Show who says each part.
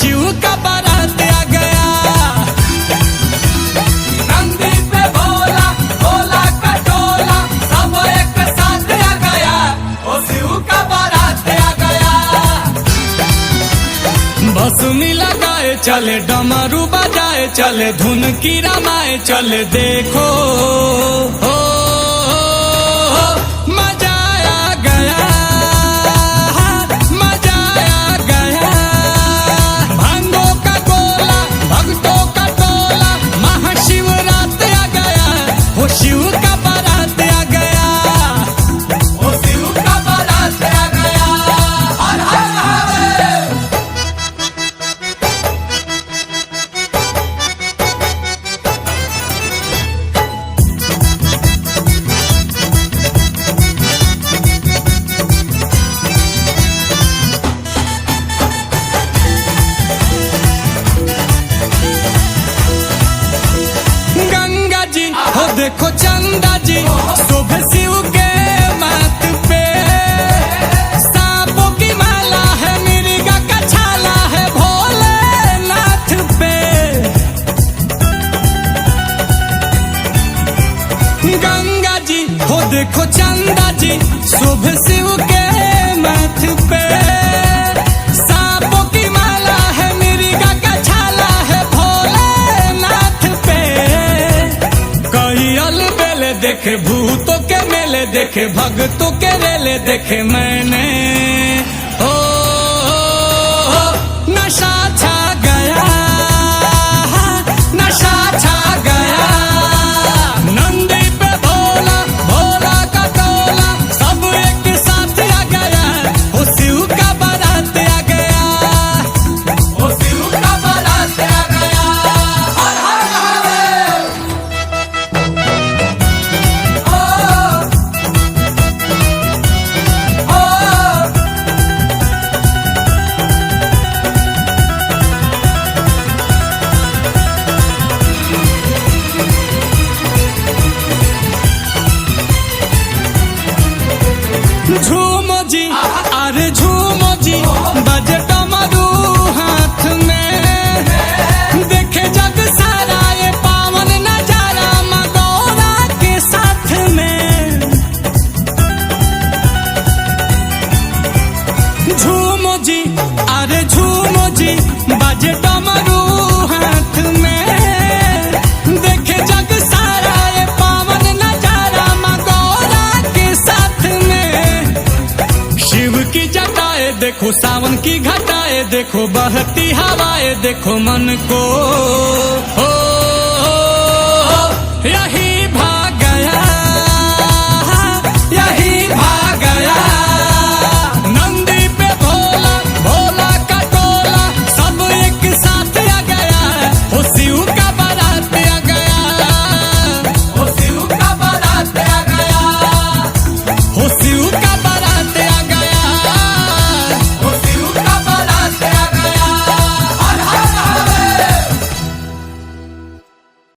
Speaker 1: शिव का बारात आ गया।
Speaker 2: नंदी पे भोला भोला का टोला सब एक साथ आ गया। ओ शिव का बारात आ गया।
Speaker 1: भस्मी लगाए चले डमरू बजाए चले धुन की रमाए चले देखो हो मजा आ गया मजा आ गया। भांगों का गोला भक्तों का टोला महाशिवरात आ गया। हो शिव का बारात आ गया।
Speaker 2: ओ शिव का बारात आ गया। हर हर महादेव।
Speaker 1: गंगा जी हो देखो चंदा जी शोभे शिव के माथ पे। सांपों की माला है मिर्गा का छाला है भोलेनाथ पे। गंगा जी हो देखो चंदा जी शोभे शिव के माथ पे। सांपों की माला है मिर्गा का छाला है भोलेनाथ पे। कई अलबेले देखे भूतों के मेले देखे भक्तों के रेले देखे मैंने ओ नशा छा गया नशा छा गया। नंदी पे भोला भोला का टोला सब एक साथ आ गया। ओ शिव का बारात आ गया।
Speaker 2: ओ शिव का बारात आ गया। हर हर महादेव।
Speaker 1: झूमो जी अरे झूमो जी बजे डमरू हाथ में। देखे जग सारा ये पावन नजारा मगोरा के साथ में। झूमो जी अरे झूमो जी बजे डमरू हाथ में। देखे जग सारा ये पावन नजारा मगोरा के साथ में। शिव की जटाए देखो सावन की घटाए देखो बहती हवाएं देखो मन को हो यही